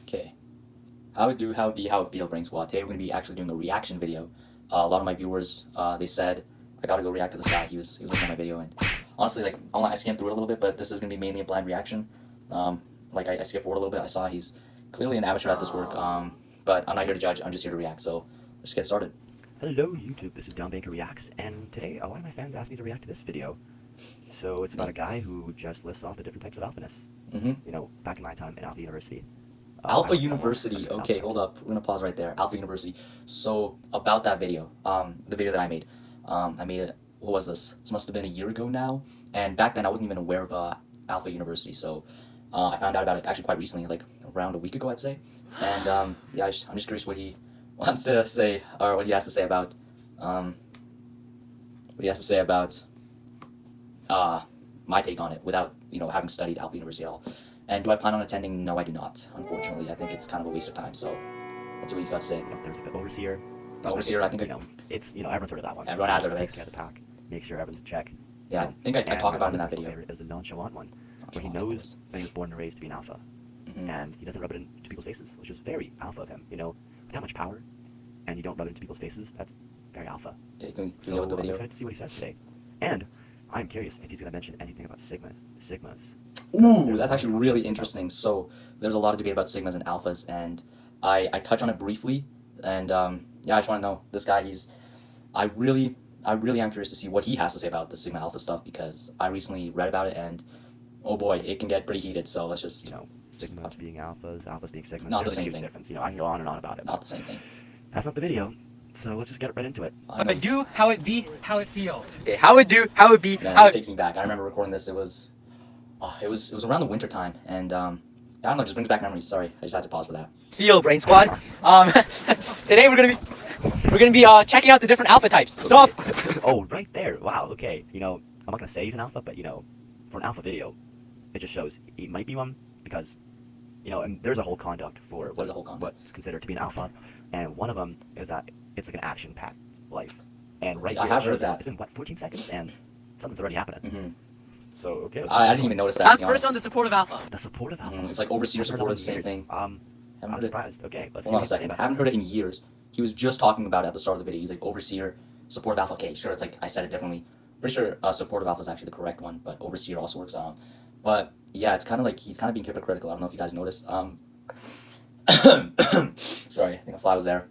Okay. How it feel, Brain Squad? Today we're gonna be actually doing a reaction video. A lot of my viewers, they said I gotta go react to this guy. He was looking at my video, and honestly, like I skimmed through it a little bit, but this is gonna be mainly a blind reaction. I skipped forward a little bit. I saw he's clearly an amateur at this work. But I'm not here to judge. I'm just here to react. So let's get started. Hello YouTube, this is Downbankers Reacts, and today a lot of my fans asked me to react to this video. So it's about a guy who just lists off the different types of alphaness. Mm-hmm. You know, back in my time in Alpha University. Alpha University. Okay, hold up. We're gonna pause right there. Alpha University. So about that video, the video that I made it. What was this? This must have been a year ago now. And back then I wasn't even aware of Alpha University. So I found out about it actually quite recently, like around a week ago, I'd say. And yeah, I'm just curious what he wants to say, or what he has to say about my take on it without having studied Alpha University at all. And do I plan on attending? No, I do not. Unfortunately, I think it's kind of a waste of time. So let's see what he's got to say. There's the overseer. The overseer, I think it's everyone's heard of that one. Everyone has heard of it. Takes care of the pack. Make sure everyone's in check. Yeah, I think I talk about it in that video. Favorite is the nonchalant one, where he knows that he was born and raised to be an alpha, and he doesn't rub it into people's faces, which is very alpha of him. With that much power, and you don't rub it into people's faces. That's very alpha. Okay, can we So go with the video? I'm excited to see what he says today, and I'm curious if he's going to mention anything about sigmas. Ooh, that's actually really interesting. So there's a lot of debate about sigmas and alphas, and I touch on it briefly. And yeah, I just want to know this guy. I really am curious to see what he has to say about the sigma alpha stuff, because I recently read about it, and oh boy, it can get pretty heated. So let's just Sigmas being alphas, alphas being sigmas. Not the There's a same huge thing. difference. I can go on and on about it. Not the same thing. That's not the video, so let's just get right into it. How it do, how it be, how it feel. Okay, how it do, how it be, Man, how this it... takes me back. I remember recording this. It was around the winter time, and I don't know, it just brings back memories. Sorry, I just had to pause for that. Feel, Brain Squad. Today we're gonna be checking out the different alpha types. Stop! Oh, right there. Wow, okay. I'm not gonna say he's an alpha, but for an alpha video, it just shows he might be one, because and there's a whole conduct for what's considered to be an alpha, and one of them is that it's like an action-packed life. And right I here, have heard that. It's been 14 seconds, and something's already happening. Mm-hmm. So okay. I didn't even notice that. First on the supportive alpha. The supportive alpha. It's like overseer supportive, same years. thing. I'm surprised. Okay, let's see. Hold on a what he has to say second. I about haven't heard it in years. He was just talking about it at the start of the video. He's like overseer, supportive alpha. Okay, sure. It's like I said it differently. Pretty sure supportive alpha is actually the correct one, but overseer also works on. But yeah, it's kind of like he's kind of being hypocritical. I don't know if you guys noticed. Sorry, I think a fly was there.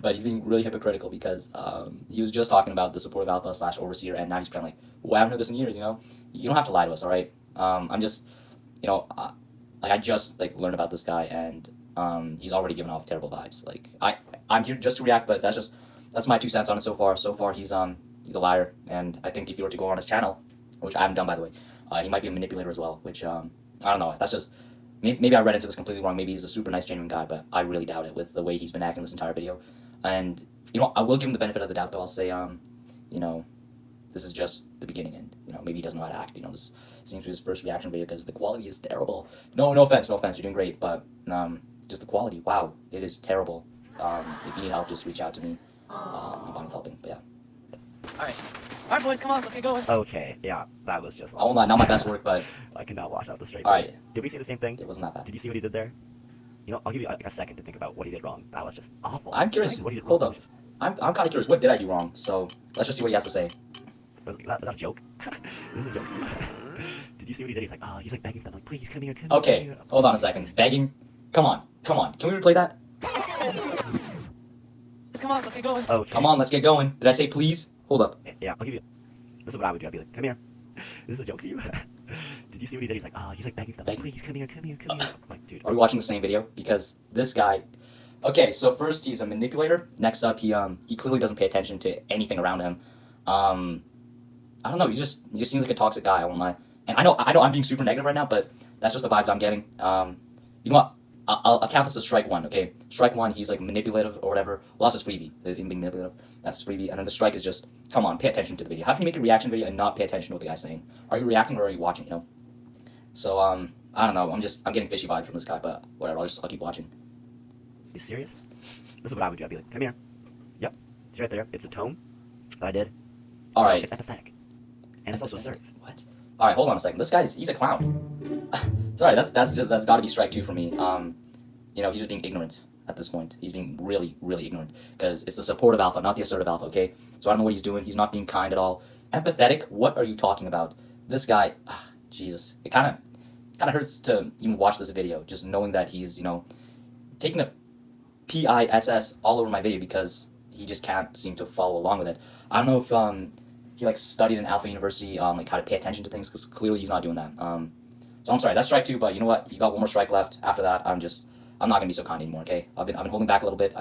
But he's being really hypocritical because he was just talking about the supportive alpha / overseer, and now he's kind of like, well, I haven't heard this in years. You don't have to lie to us, all right? I'm just, I just learned about this guy, and he's already given off terrible vibes. Like I'm here just to react, but that's my 2 cents on it so far. So far, he's a liar, and I think if you were to go on his channel, which I haven't done by the way, he might be a manipulator as well. Which I don't know. That's just maybe I read into this completely wrong. Maybe he's a super nice, genuine guy, but I really doubt it with the way he's been acting this entire video. And I will give him the benefit of the doubt, though. I'll say this is just the beginning, and maybe he doesn't know how to act. This seems to be his first reaction video because the quality is terrible. No offense, you're doing great, but just the quality, wow, it is terrible. If you need help, just reach out to me. I'm fine with helping, but yeah. Alright boys, come on, let's get going. Okay, yeah, that was just... Oh, not my best work, but... I cannot wash out the straight Alright. face. Did we see the same thing? It wasn't that bad. Did you see what he did there? I'll give you a second to think about what he did wrong. That was just awful. I'm curious. What he did Hold wrong. up. I'm kind of curious. What did I do wrong? So let's just see what he has to say. Was that a joke? This is a joke. Did you see what he did? He's like begging for them, like, please come here, come here. Okay, hold on a second. Begging? Come on. Can we replay that? Come on, let's get going. Okay. Come on, let's get going. Did I say please? Hold up. Yeah, I'll give you... This is what I would do. I'd be like, come here. This is a joke to you. Did you see what he did? He's like begging for them, like, please come here, come here, come here. Like, dude. Are we watching the same video? Because this guy... Okay, so first he's a manipulator. Next up, he clearly doesn't pay attention to anything around him. I don't know. He just seems like a toxic guy. I won't lie. And I know I'm being super negative right now, but that's just the vibes I'm getting. You know what? I'll count this as strike one. Okay, strike one. He's like manipulative or whatever. Lost his freebie. Him being manipulative. That's his freebie. And then the strike is just, come on, pay attention to the video. How can you make a reaction video and not pay attention to what the guy's saying? Are you reacting or are you watching? So I don't know. I'm getting fishy vibes from this guy, but whatever. I'll keep watching. You serious? This is what I would do. I'd be like, come here. Yep. It's right there. It's a tone that I did. All right. It's empathetic. And it's also serve. What? All right, hold on a second. This guy's he's a clown. Sorry, that's got to be strike two for me. you know, he's just being ignorant at this point. He's being really, really ignorant because it's the supportive alpha, not the assertive alpha. Okay, so I don't know what he's doing. He's not being kind at all. Empathetic? What are you talking about? This guy, Jesus, it kind of hurts to even watch this video, just knowing that he's, you know, taking a PISS all over my video because he just can't seem to follow along with it. I don't know if he like studied in Alpha University, like how to pay attention to things, because clearly he's not doing that. So I'm sorry, that's strike 2, but you know what? You got one more strike left. After that, I'm not gonna be so kind anymore. Okay, I've been holding back a little bit.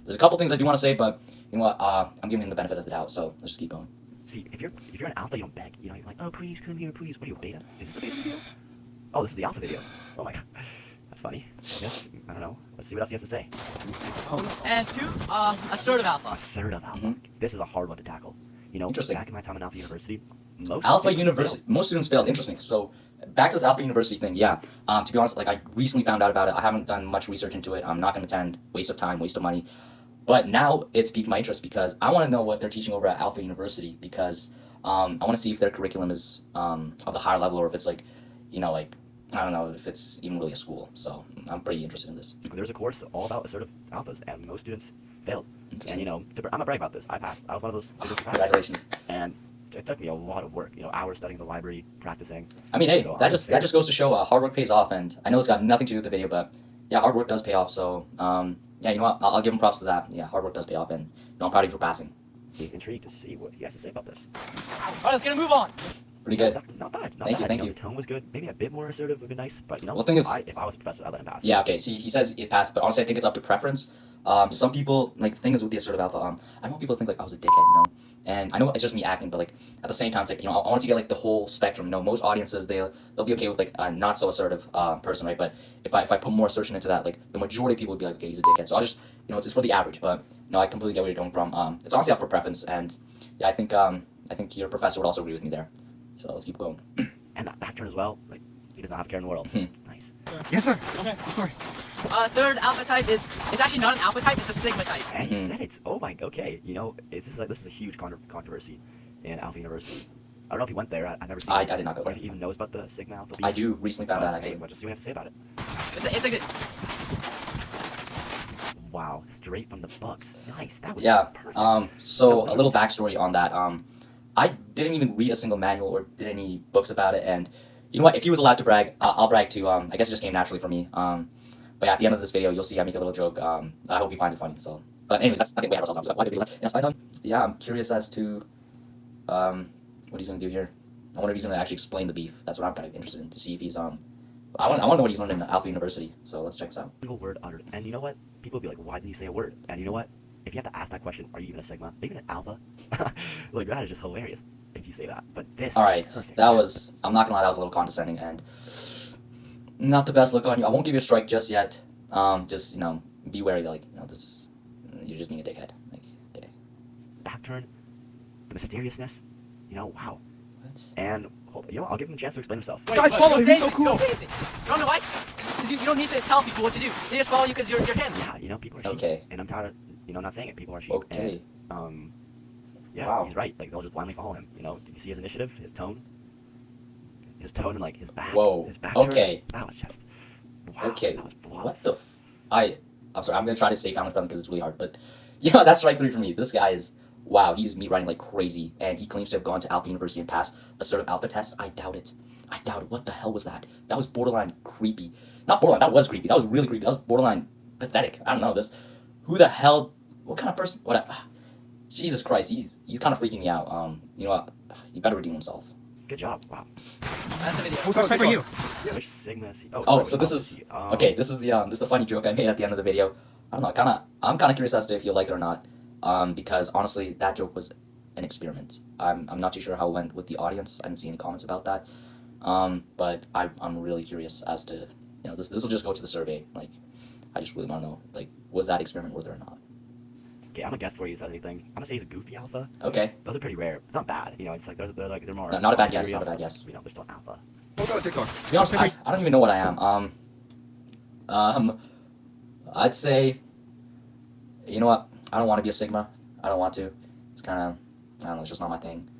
There's a couple things I do want to say, but you know what? I'm giving him the benefit of the doubt. So let's just keep going. See, if you're an alpha, you don't beg. You know, you're like, oh please come here, please. What are you, a beta? Is this the beta video? Oh, this is the alpha video. Oh my god, that's funny. Yes, I don't know. Let's see what else he has to say. And 2, assertive alpha. Assertive alpha. This is a hard one to tackle. You know, Interesting. back in my time in Alpha University, most students failed. Interesting. So back to this Alpha University thing. Yeah. To be honest, like I recently found out about it. I haven't done much research into it. I'm not going to attend. Waste of time. Waste of money. But now it's piqued my interest because I want to know what they're teaching over at Alpha University because I want to see if their curriculum is of the higher level or if it's like, you know, like I don't know if it's even really a school. So I'm pretty interested in this. There's a course all about assertive alphas, and most students failed. And you know, I'm not bragging about this. I passed. I was one of those students who passed. Congratulations. And it took me a lot of work. You know, hours studying in the library, practicing. I mean, hey, So that just goes to show hard work pays off, and I know it's got nothing to do with the video, but yeah, hard work does pay off. So yeah, you know what? I'll give him props to that. Yeah, hard work does pay off, and you know, I'm proud of you for passing. Be intrigued to see what he has to say about this. Alright, let's gonna move on. Pretty good. Not bad. Not Thank you, bad. thank know, you. The tone was good. Maybe a bit more assertive would be nice, but you know, Well, the thing is- if I was a professor, I'd let him pass. Yeah, okay. See, he says it passed, but honestly, I think it's up to preference. Some people, like, the thing is with the assertive alpha, I want people to think, like, I was a dickhead, you know? And I know it's just me acting, but, like, at the same time, it's like, you know, I want to get, like, the whole spectrum, you know? Most audiences, they'll be okay with, like, a not-so-assertive person, right? But if I put more assertion into that, like, the majority of people would be like, okay, he's a dickhead. So I'll just, you know, it's for the average, but, no, I completely get where you're going from. It's honestly up for preference, and, yeah, I think your professor would also agree with me there. So let's keep going. And that back turn as well. Like, he does not have a care in the world. Nice. Yes, sir. Okay, of course. Third alpha type it's actually not an alpha type, it's a sigma type. And he said it. Oh my. Okay. You know, this is a huge controversy in Alpha University. I don't know if he went there. I never seen. I did not go Or there. if he even knows about the Sigma Alpha. I do recently found out, Hey, actually. well, just see what he has to say about it. It's like this. Wow, straight from the Bucks. Nice. That was Yeah. perfect. So a little backstory on that. I didn't even read a single manual or did any books about it, and you know what? If he was allowed to brag, I'll brag too. I guess it just came naturally for me. But yeah, at the end of this video, you'll see I make a little joke. I hope he finds it funny. So, but anyways, that's I think we have ourselves. Why did we let? Yes, I done. Yeah, I'm curious as to what he's gonna do here. I wonder if he's gonna actually explain the beef. That's what I'm kind of interested in to see if he's I want to know what he's learned in Alpha University. So let's check this out. Single word uttered. And you know what? People would be like, why didn't you say a word? And you know what? If you have to ask that question, are you even a Sigma? Are you even an Alpha? Like, that is just hilarious if you say that. But this All right, is perfect. that was. I'm not gonna lie, that was a little condescending and not the best look on you. I won't give you a strike just yet. Just you know, be wary. Like you know, this you're just being a dickhead. Like, okay. Back turn, the mysteriousness. You know, wow. What? And you know, I'll give him a chance to explain himself. Guys, follow he's me. so cool. Don't say anything. You don't know why? Because you don't need to tell people what to do. They just follow you because you're him. Yeah, you know, people are sheep. Okay. And I'm tired of, you know, not saying it. People are sheep. Okay. And, yeah, Wow. he's right. Like, they'll just blindly follow him. You know, did you see his initiative, his tone? His tone and, like, his back. Whoa. His back turn? Okay. That was just, wow. Okay. That was flawless. What the? I'm sorry. I'm gonna try to stay family friendly because it's really hard. But you know, that's strike 3 for me. This guy is. Wow, he's meat riding like crazy, and he claims to have gone to Alpha University and passed a sort of alpha test. I doubt it. I doubt it. What the hell was that? That was borderline creepy. Not borderline. That was creepy. That was really creepy. That was borderline pathetic. I don't know this. Who the hell? What kind of person? What? Jesus Christ. He's kind of freaking me out. You know what? He better redeem himself. Good job. Wow. That's the video. Who's first for you? Which Sigma is he? Oh, sorry, so this Alpha is he? okay. This is the funny joke I made at the end of the video. I don't know. I'm kind of curious as to if you'll like it or not. Because honestly, that joke was an experiment. I'm not too sure how it went with the audience. I didn't see any comments about that. But I'm really curious as to, you know, this will just go to the survey. Like, I just really want to know, like, was that experiment worth it or not? Okay, I'm gonna guess before he says anything. I'm gonna say he's a goofy alpha. Okay. Those are pretty rare. It's not bad. You know, it's like they're more. Not a bad guess, serious, not a bad guess. You know, they're still alpha. Who's on TikTok? To be honest, I don't even know what I am. I'd say, you know what? I don't want to be a Sigma. I don't want to. It's kind of, I don't know, it's just not my thing.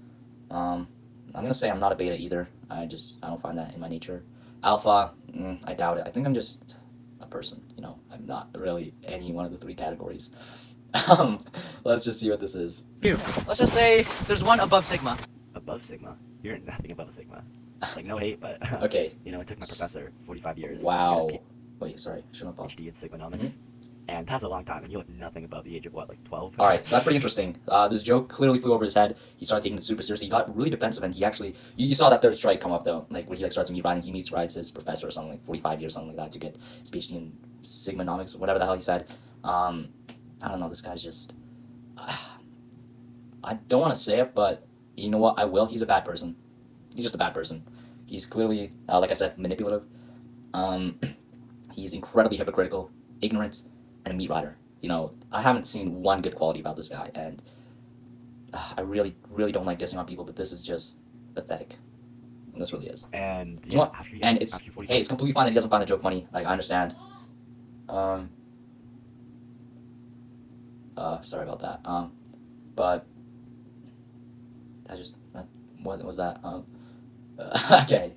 I'm going to say I'm not a beta either. I don't find that in my nature. Alpha, I doubt it. I think I'm just a person. You know, I'm not really any one of the three categories. Let's just see what this is. Let's just say there's one above Sigma. Above Sigma? You're nothing above a Sigma. Like, no hate, but Okay. you know, it took my professor 45 years. Wow. To get Wait, sorry, shouldn't have paused. his PhD in Sigmonomics. And that's a long time, and you look nothing above the age of what, like 12? All right, so that's pretty interesting. This joke clearly flew over his head. He started taking it super seriously. He got really defensive, and he actually, you saw that third strike come up though, like when he like starts meet writing, he meets writes his professor or something like 45 years, something like that, to get his PhD in Sigmonomics, whatever the hell he said. I don't know. This guy's just, I don't want to say it, but you know what? I will. He's a bad person. He's just a bad person. He's clearly, like I said, manipulative. He's incredibly hypocritical, ignorant, and a meat rider. You know, I haven't seen one good quality about this guy, and I really, really don't like dissing on people, but this is just pathetic. And this really is. And You know what? after And it's, after 45 hey, it's completely fine that he doesn't find the joke funny. Like, I understand. Sorry about that. But what was that? Okay.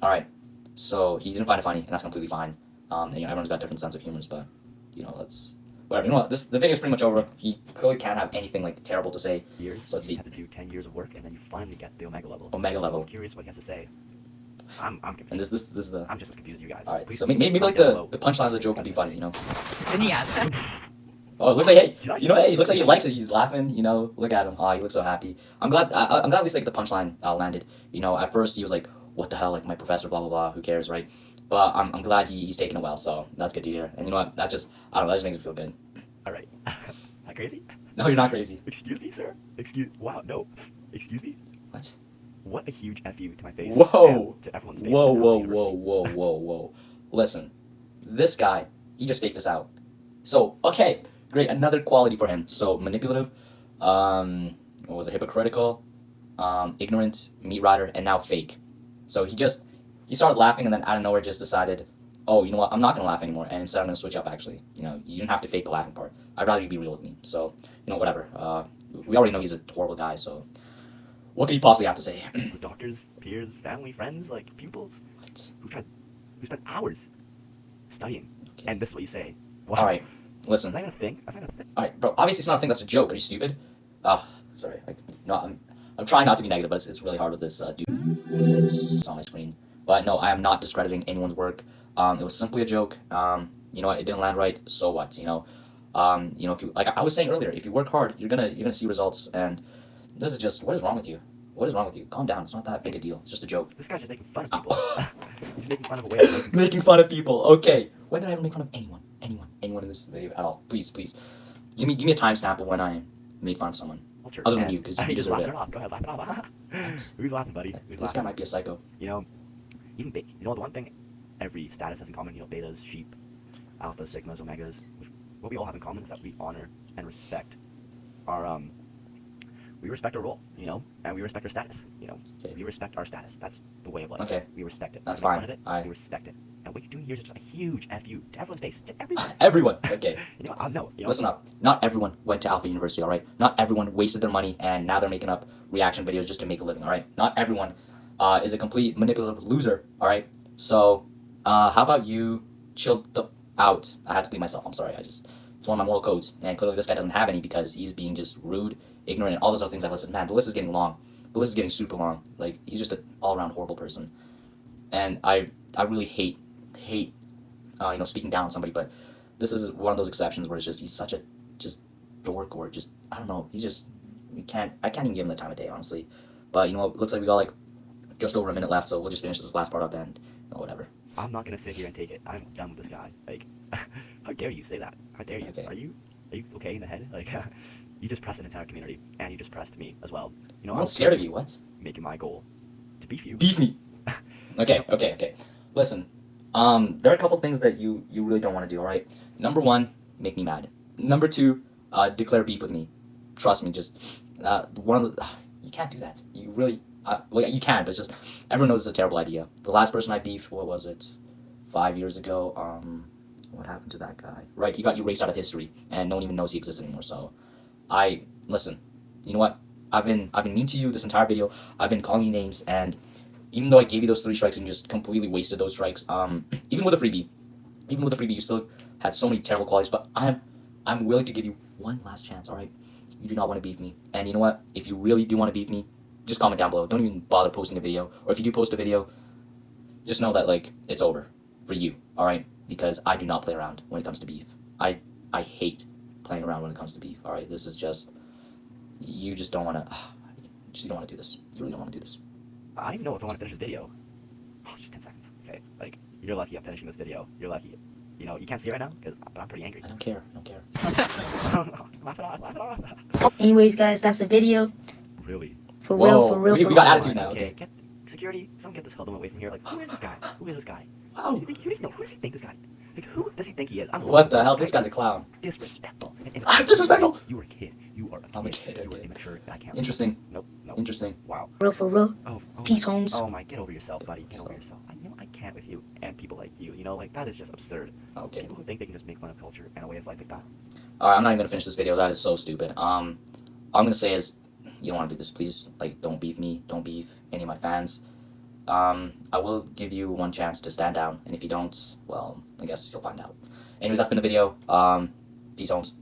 All right. So he didn't find it funny, and that's completely fine. And, you know, everyone's got a different sense of humors, but you know, let's whatever. You know what? The video's pretty much over. He clearly can't have anything like terrible to say. years, So let's see. you have to do 10 years of work, and then you finally get the Omega level. Omega So level. I'm curious what he has to say. I'm confused. And this is the. I'm just as confused as you guys. All right. Please So maybe like comment down the below. punchline of the joke would be funny. You know. And he has. Oh, it looks like hey, you know, hey, it looks like he likes it. He's laughing. You know, look at him. Oh, he looks so happy. I'm glad. I'm glad at least like the punchline landed. You know, at first he was like, "What the hell? Like my professor, blah blah blah. Who cares, right?" But I'm glad he's taking it well. So that's good to hear. And you know what? That's just I don't know. That just makes me feel good. All right. Not crazy? No, you're not crazy. Excuse me, sir. Wow, no. Excuse me. What? What a huge F you to my face. Whoa. And to everyone's face. Whoa, at whoa, University. whoa. Listen, this guy, he just faked us out. So, okay, great, another quality for him. So, manipulative, what was it, hypocritical, ignorant, meat rider, and now fake. So he started laughing and then out of nowhere just decided, oh, you know what, I'm not going to laugh anymore, and instead I'm going to switch up, actually. You know, you didn't have to fake the laughing part. I'd rather you be real with me. So, you know, whatever. We already know he's a horrible guy, so what could he possibly have to say? With doctors, peers, family, friends, like pupils, who spent hours studying. Okay. And this is what you say. Wow. All right, listen. Is that even a thing? That's not a thing. All right, bro. Obviously, it's not a thing. That's a joke. Are you stupid? Sorry. I'm trying not to be negative, but it's really hard with this dude. It's on my screen. But no, I am not discrediting anyone's work. It was simply a joke. You know what? It didn't land right. So what? You know, if you like I was saying earlier, if you work hard, you're gonna see results. And this is just what is wrong with you? What is wrong with you? Calm down. It's not that big a deal. It's just a joke. This guy's just making fun of people. He's making fun of a way of making Making fun of people. Okay. When did I ever make fun of anyone? Anyone in this video at all? Please. Give me a timestamp of when I made fun of someone. culture. Other than And you, 'cause you just deserve laugh it. off. Go ahead, laugh it off. Who's laughing, buddy? Who's This guy laughing? might be a psycho. You know, even you know the one thing every status has in common. You know, betas, sheep, alphas, sigmas, omegas. What we all have in common is that we honor and respect our we respect our role, you know, and we respect our status. You know, Okay. we respect our status. That's the way of life. Okay. We respect it. That's We make fine. fun of it, we respect it. And what you're doing here is just a huge fu to everyone's face, to everyone. Everyone. Okay. You know, no. You know, Listen up. Not everyone went to Alpha University, alright? Not everyone wasted their money and now they're making up reaction videos just to make a living, alright? Not everyone is a complete manipulative loser, alright? So, how about you chill out? I had to bleep myself, I'm sorry. It's one of my moral codes. And clearly this guy doesn't have any because he's being just rude, ignorant, and all those other things I've listed. Man, the list is getting long. The list is getting super long. Like, he's just an all-around horrible person. And I really hate, speaking down on somebody, but this is one of those exceptions where it's just, he's such a dork, or just, I don't know, he's just, I can't even give him the time of day, honestly. But, you know, it looks like we got, like, just over a minute left, so we'll just finish this last part up and, whatever. I'm not gonna sit here and take it. I'm done with this guy. Like, how dare you say that? How dare you? Okay. Are you okay in the head? Like, you just pressed an entire community, and you just pressed me as well. You know, I'm not scared of you, what? making my goal to beef you. Beef me! Okay. Listen, there are a couple things that you really don't want to do, alright? Number one, make me mad. Number two, declare beef with me. Trust me, just, one of the, you can't do that. You really, well, you can, but it's just, everyone knows it's a terrible idea. The last person I beefed, what was it, 5 years ago, what happened to that guy? Right, he got erased out of history, and no one even knows he exists anymore, so, listen, you know what, I've been mean to you this entire video. I've been calling you names, and even though I gave you those 3 strikes and you just completely wasted those strikes, even with a freebie, even with the freebie, you still had so many terrible qualities. But I'm willing to give you one last chance. All right, you do not want to beef me, and you know what? If you really do want to beef me, just comment down below. Don't even bother posting a video, or if you do post a video, just know that like it's over for you. All right, because I do not play around when it comes to beef. I hate playing around when it comes to beef. All right, this is just you just don't want to. You don't want to do this. You really don't want to do this. I know if I want to finish this video. Oh, just 10 seconds. Okay, like, you're lucky I'm finishing this video. You're lucky. You know, you can't see it right now, but I'm pretty angry. I don't care. I don't care. Laugh it off, laugh it off. Anyways, guys, that's the video. Really? For Whoa, real, for real, we for got real. attitude now. Okay, Okay. get security. Someone get this hoodlum away from here. Like, who is this guy? Who is this guy? Wow. Who does he think this guy? Like, who does he think he is? What the hell? This guy's a clown. Disrespectful. I'm disrespectful. You were a kid. You are a kid. I'm a kid, You were okay. immature. I can't. Interesting. Nope. Nope. Interesting. Wow. For real. Oh. Peace, Holmes. Oh my, get over yourself, buddy. Get over yourself. I can't with you and people like you. You know, like, that is just absurd. Okay. People who think they can just make fun of culture and a way of life like that. Alright, I'm not even gonna finish this video. That is so stupid. All I'm gonna say is, you don't want to do this. Please, like, don't beef me. Don't beef any of my fans. I will give you one chance to stand down, and if you don't, well, I guess you'll find out. Anyways, that's been the video. Peace, Holmes.